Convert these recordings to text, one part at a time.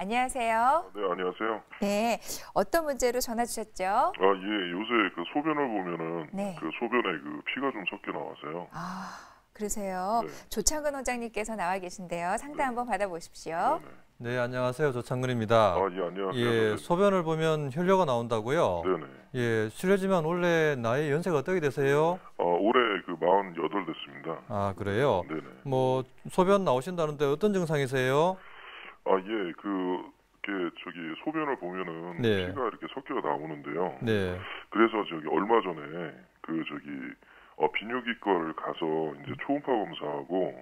안녕하세요. 네, 안녕하세요. 네, 어떤 문제로 전화 주셨죠? 예, 요새 그 소변을 보면은 네. 그 소변에 그 피가 좀 섞여 나와서요. 그러세요. 네. 조창근 원장님께서 나와 계신데요. 상담 한번 받아보십시오. 네네. 네, 안녕하세요. 조창근입니다. 예, 안녕하세요. 예, 선생님. 소변을 보면 혈뇨가 나온다고요? 네네. 예, 실례지만 원래 나이 연세가 어떻게 되세요? 올해 그 48 됐습니다. 아, 그래요? 네네. 뭐 소변 나오신다는데 어떤 증상이세요? 예, 저기 소변을 보면은 네. 피가 이렇게 섞여 나오는데요. 네. 그래서 저기 얼마 전에 비뇨기과를 가서 이제 초음파 검사하고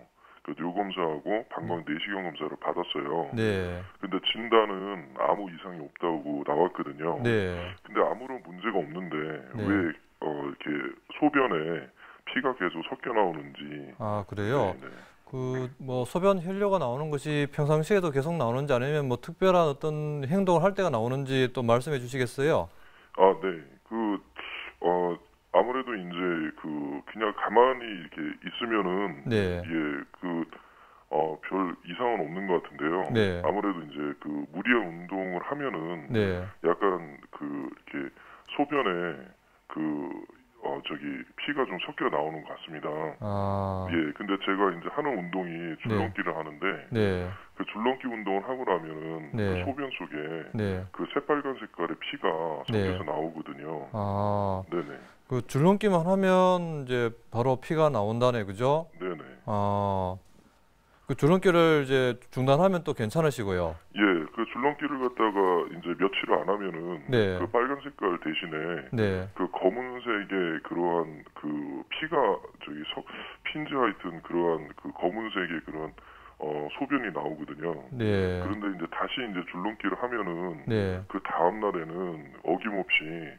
그 뇌 검사하고 방광 내시경 검사를 받았어요. 네. 근데 진단은 아무 이상이 없다고 나왔거든요. 네. 근데 아무런 문제가 없는데 네. 왜 이렇게 소변에 피가 계속 섞여 나오는지. 아, 그래요? 네. 뭐 소변 혈뇨가 나오는 것이 평상시에도 계속 나오는지 아니면 뭐 특별한 어떤 행동을 할 때가 나오는지 또 말씀해 주시겠어요? 네. 아무래도 이제 그냥 가만히 이렇게 있으면은 네. 별 이상은 없는 것 같은데요. 네. 아무래도 이제 무리한 운동을 하면은 네. 약간 이렇게 소변에 피가 좀 섞여 나오는 것 같습니다. 예, 근데 제가 이제 하는 운동이 줄넘기를 하는데 네. 그 줄넘기 운동을 하고 나면은 네. 그 소변 속에 네. 그 새빨간 색깔의 피가 섞여서 네. 나오거든요. 네네. 그 줄넘기만 하면 이제 바로 피가 나온다네, 그죠? 네네. 그 줄넘기를 이제 중단하면 또 괜찮으시고요. 예, 그 줄넘기를 갖다가 이제 며칠 안 하면은 네. 그 빨간 색깔 대신에 네. 그 검은색의 그러한 그 피가 핀즈 하여튼 그러한 그 검은색의 그런 소변이 나오거든요. 네. 그런데 이제 다시 이제 줄넘기를 하면은 네. 그 다음 날에는 어김없이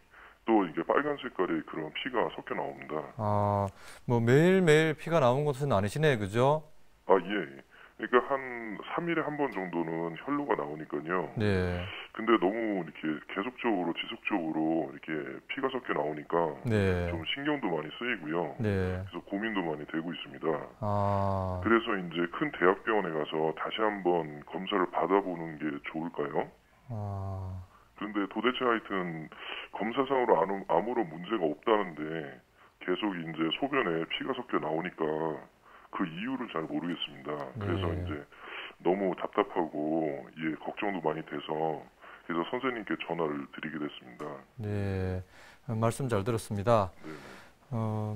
또 이게 빨간 색깔의 그런 피가 섞여 나옵니다. 뭐 매일매일 피가 나온 것은 아니시네, 그죠? 예. 그러니까 한 3일에 한 번 정도는 혈로가 나오니까요. 네. 근데 너무 이렇게 계속적으로 지속적으로 이렇게 피가 섞여 나오니까 네. 좀 신경도 많이 쓰이고요. 네. 그래서 고민도 많이 되고 있습니다. 그래서 그래서 이제 큰 대학병원에 가서 다시 한번 검사를 받아보는 게 좋을까요? 그런데 도대체 하여튼 검사상으로 아무런 문제가 없다는데 계속 이제 소변에 피가 섞여 나오니까 그 이유를 잘 모르겠습니다. 그래서 네. 이제 너무 답답하고 걱정도 많이 돼서 그래서 선생님께 전화를 드리게 됐습니다. 네. 말씀 잘 들었습니다. 네.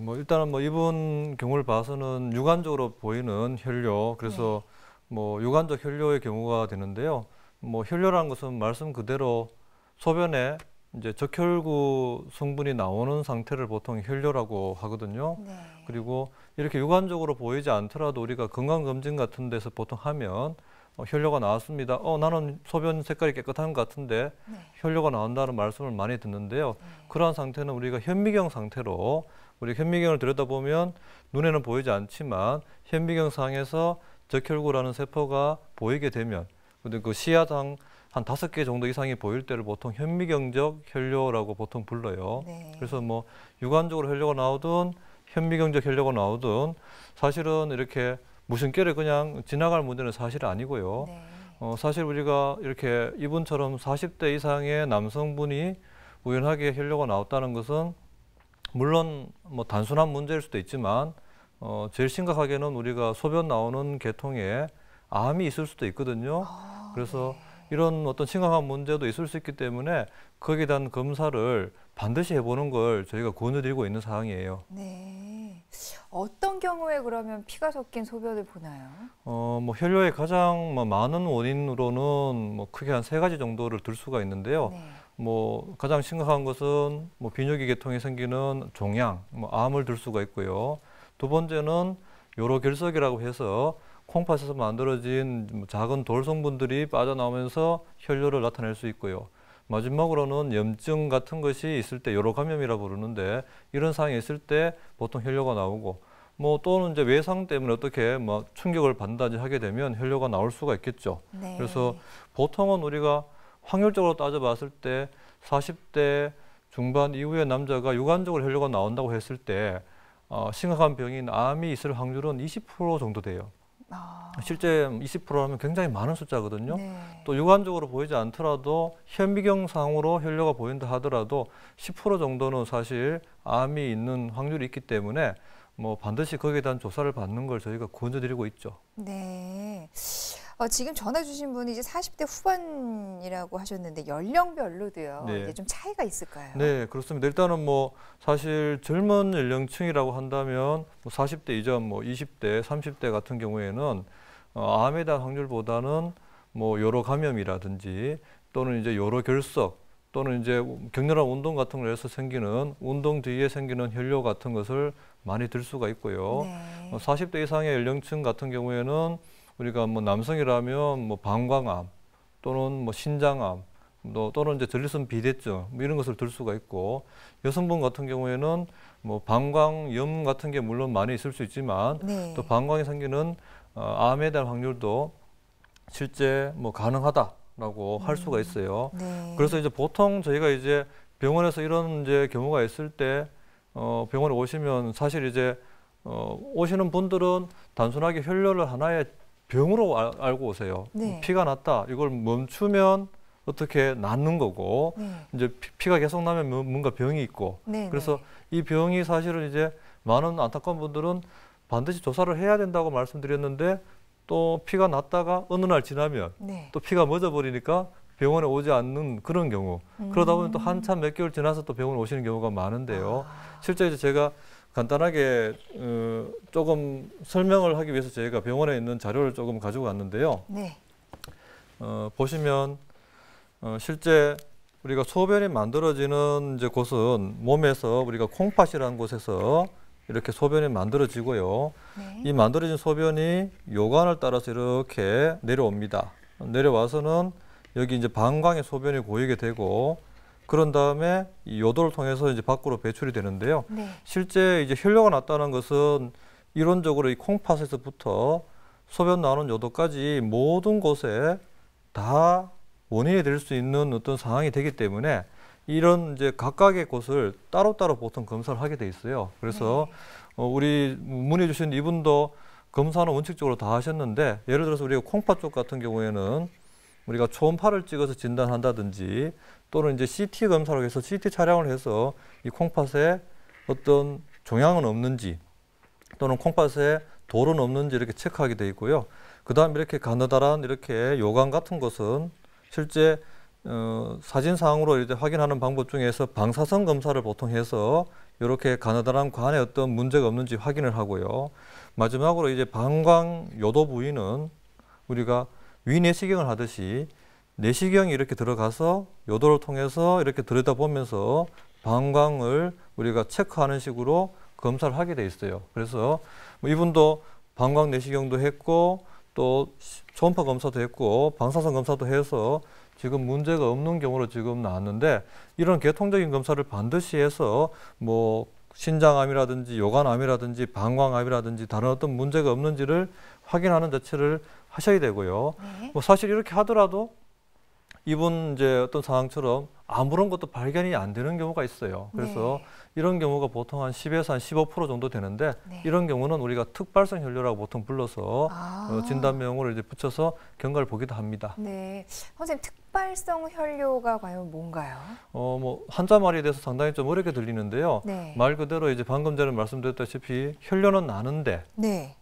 뭐 일단은 뭐 이번 경우를 봐서는 유관적으로 보이는 혈뇨, 그래서 뭐 유관적 혈뇨의 경우가 되는데요. 뭐 혈뇨라는 것은 말씀 그대로 소변에 이제 적혈구 성분이 나오는 상태를 보통 혈뇨라고 하거든요. 네. 그리고 이렇게 유관적으로 보이지 않더라도 우리가 건강검진 같은 데서 보통 하면 혈뇨가 나왔습니다. 나는 소변 색깔이 깨끗한 것 같은데 혈뇨가 나온다는 말씀을 많이 듣는데요. 그러한 상태는 우리가 현미경 상태로 우리 현미경을 들여다보면 눈에는 보이지 않지만 현미경 상에서 적혈구라는 세포가 보이게 되면 근데 그 시야상 한 5개 정도 이상이 보일 때를 보통 현미경적 혈뇨라고 보통 불러요. 네. 그래서 뭐 유관적으로 혈뇨가 나오든 현미경적 혈뇨가 나오든 사실은 이렇게 무심결에 그냥 지나갈 문제는 사실 아니고요. 네. 사실 우리가 이렇게 이분처럼 40대 이상의 남성분이 우연하게 혈뇨가 나왔다는 것은 물론 뭐 단순한 문제일 수도 있지만 제일 심각하게는 우리가 소변 나오는 계통에 암이 있을 수도 있거든요. 그래서 이런 어떤 심각한 문제도 있을 수 있기 때문에 거기에 대한 검사를 반드시 해보는 걸 저희가 권유드리고 있는 사항이에요. 네. 어떤 경우에 그러면 피가 섞인 소변을 보나요? 뭐 혈뇨의 가장 많은 원인으로는 뭐 크게 한 3가지 정도를 들 수가 있는데요. 뭐 가장 심각한 것은 뭐 비뇨기 계통에 생기는 종양, 뭐 암을 들 수가 있고요. 두 번째는 요로결석이라고 해서 콩팥에서 만들어진 작은 돌 성분들이 빠져나오면서 혈뇨를 나타낼 수 있고요. 마지막으로는 염증 같은 것이 있을 때 요로감염이라고 부르는데 이런 상황이 있을 때 보통 혈뇨가 나오고 뭐 또는 이제 외상 때문에 어떻게 뭐 충격을 받는다든지 하게 되면 혈뇨가 나올 수가 있겠죠. 그래서 보통은 우리가 확률적으로 따져봤을 때 40대 중반 이후의 남자가 유관적으로 혈뇨가 나온다고 했을 때 심각한 병인 암이 있을 확률은 20% 정도 돼요. 실제 20%라면 굉장히 많은 숫자거든요. 네. 또 육안적으로 보이지 않더라도 현미경상으로 혈뇨가 보인다 하더라도 10% 정도는 사실 암이 있는 확률이 있기 때문에 뭐 반드시 거기에 대한 조사를 받는 걸 저희가 권유드리고 있죠. 네. 지금 전화 주신 분이 이제 40대 후반이라고 하셨는데 연령별로도요. 네. 이제 좀 차이가 있을까요? 네, 그렇습니다. 일단은 뭐 사실 젊은 연령층이라고 한다면 뭐 40대 이전, 뭐 20대, 30대 같은 경우에는 암에 대한 확률보다는 뭐 요로 감염이라든지 또는 이제 요로 결석 또는 이제 격렬한 운동 같은 걸 해서 생기는 운동 뒤에 생기는 혈뇨 같은 것을 많이 들 수가 있고요. 네. 40대 이상의 연령층 같은 경우에는 우리가 뭐 남성이라면 뭐 방광암 또는 뭐 신장암 또는 이제 전립선 비대증 뭐 이런 것을 들 수가 있고 여성분 같은 경우에는 뭐 방광염 같은 게 물론 많이 있을 수 있지만 네. 또 방광이 생기는 암에 대한 확률도 실제 뭐 가능하다라고 할 수가 있어요. 네. 그래서 이제 보통 저희가 이제 병원에서 이런 이제 경우가 있을 때 병원에 오시면 사실 이제 오시는 분들은 단순하게 혈뇨를 하나의 병으로 알고 오세요. 네. 피가 났다. 이걸 멈추면 어떻게 낫는 거고 네. 이제 피가 계속 나면 뭔가 병이 있고 네. 그래서 이 병이 사실은 이제 많은 안타까운 분들은 반드시 조사를 해야 된다고 말씀드렸는데 또 피가 났다가 어느 날 지나면 네. 또 피가 멎어버리니까 병원에 오지 않는 그런 경우 그러다 보면 또 한참 몇 개월 지나서 또 병원에 오시는 경우가 많은데요. 실제 이제 제가 간단하게 조금 설명을 하기 위해서 저희가 병원에 있는 자료를 조금 가지고 왔는데요. 네. 보시면 실제 우리가 소변이 만들어지는 이제 곳은 몸에서 우리가 콩팥이라는 곳에서 이렇게 소변이 만들어지고요. 네. 이 만들어진 소변이 요관을 따라서 이렇게 내려옵니다. 내려와서는 여기 이제 방광에 소변이 고이게 되고 그런 다음에 이 요도를 통해서 이제 밖으로 배출이 되는데요. 네. 실제 이제 혈뇨가 났다는 것은 이론적으로 이 콩팥에서부터 소변 나오는 요도까지 모든 곳에 다 원인이 될 수 있는 어떤 상황이 되기 때문에 이런 이제 각각의 곳을 따로따로 보통 검사를 하게 돼 있어요. 그래서 우리 문의 주신 이분도 검사는 원칙적으로 다 하셨는데 예를 들어서 우리가 콩팥 쪽 같은 경우에는 우리가 초음파를 찍어서 진단한다든지 또는 이제 CT 검사로 해서 CT 촬영을 해서 이 콩팥에 어떤 종양은 없는지 또는 콩팥에 돌은 없는지 이렇게 체크하게 돼 있고요. 그다음에 이렇게 가느다란 이렇게 요관 같은 것은 실제 사진상으로 이제 확인하는 방법 중에서 방사선 검사를 보통 해서 이렇게 가느다란 관에 어떤 문제가 없는지 확인을 하고요. 마지막으로 이제 방광 요도 부위는 우리가 위내시경을 하듯이 내시경이 이렇게 들어가서 요도를 통해서 이렇게 들여다보면서 방광을 우리가 체크하는 식으로 검사를 하게 돼 있어요. 그래서 뭐 이분도 방광 내시경도 했고 또 초음파 검사도 했고 방사선 검사도 해서 지금 문제가 없는 경우로 지금 나왔는데 이런 계통적인 검사를 반드시 해서 뭐 신장암이라든지 요관암이라든지 방광암이라든지 다른 어떤 문제가 없는지를 확인하는 자체를 하셔야 되고요. 네. 뭐 사실 이렇게 하더라도 이분 이제 어떤 상황처럼 아무런 것도 발견이 안 되는 경우가 있어요. 그래서 네. 이런 이런 경우가 보통 한 10에서 한 15% 정도 되는데 네. 이런 경우는 우리가 특발성 혈뇨라고 보통 불러서 진단명으로 이제 붙여서 경과를 보기도 합니다. 네. 선생님, 특발성 혈뇨가 과연 뭔가요? 뭐 한자말에 대해서 상당히 좀 어렵게 들리는데요. 네. 말 그대로 이제 방금 전에 말씀드렸다시피 혈뇨는 나는데 네.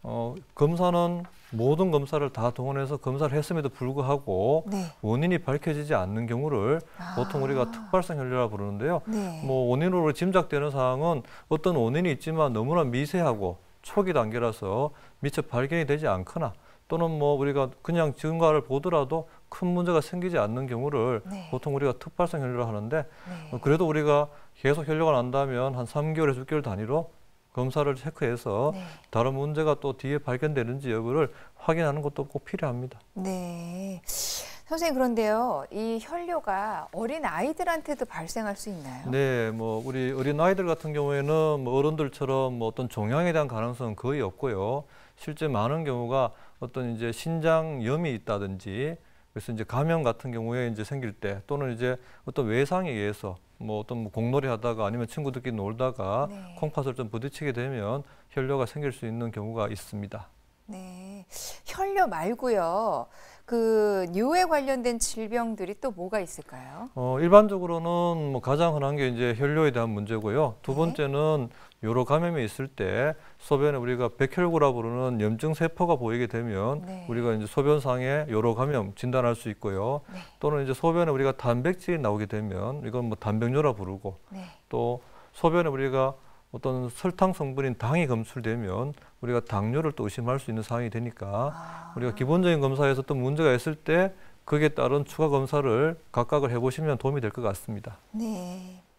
검사는 모든 검사를 다 동원해서 검사를 했음에도 불구하고 네. 원인이 밝혀지지 않는 경우를 보통 우리가 특발성 혈뇨라고 부르는데요. 네. 뭐 원인으로 짐작되는 사항은 어떤 원인이 있지만 너무나 미세하고 초기 단계라서 미처 발견이 되지 않거나 또는 뭐 우리가 그냥 증가를 보더라도 큰 문제가 생기지 않는 경우를 네. 보통 우리가 특발성 혈뇨라고 하는데 네. 그래도 우리가 계속 혈뇨가 난다면 한 3개월에서 6개월 단위로 검사를 체크해서 네. 다른 문제가 또 뒤에 발견되는지 여부를 확인하는 것도 꼭 필요합니다. 네. 선생님, 그런데요, 이 혈뇨가 어린 아이들한테도 발생할 수 있나요? 네, 뭐 우리 어린 아이들 같은 경우에는 뭐 어른들처럼 뭐 어떤 종양에 대한 가능성은 거의 없고요. 실제 많은 경우가 어떤 이제 신장염이 있다든지 그래서 이제 감염 같은 경우에 이제 생길 때 또는 이제 어떤 외상에 의해서 뭐 어떤 공놀이 하다가 아니면 친구들끼리 놀다가 네. 콩팥을 좀 부딪히게 되면 혈뇨가 생길 수 있는 경우가 있습니다. 네. 혈뇨 말고요. 그 뇨에 관련된 질병들이 또 뭐가 있을까요? 일반적으로는 뭐 가장 흔한 게 이제 혈뇨에 대한 문제고요. 두 네. 번째는 요로 감염이 있을 때 소변에 우리가 백혈구라 부르는 염증 세포가 보이게 되면 네. 우리가 이제 소변상에 요로 감염 진단할 수 있고요. 네. 또는 이제 소변에 우리가 단백질이 나오게 되면 이건 뭐 단백뇨라 부르고 네. 또 소변에 우리가 어떤 설탕 성분인 당이 검출되면 우리가 당뇨를 또 의심할 수 있는 상황이 되니까 우리가 기본적인 검사에서 또 문제가 있을 때 거기에 따른 추가 검사를 각각을 해보시면 도움이 될 것 같습니다. 네.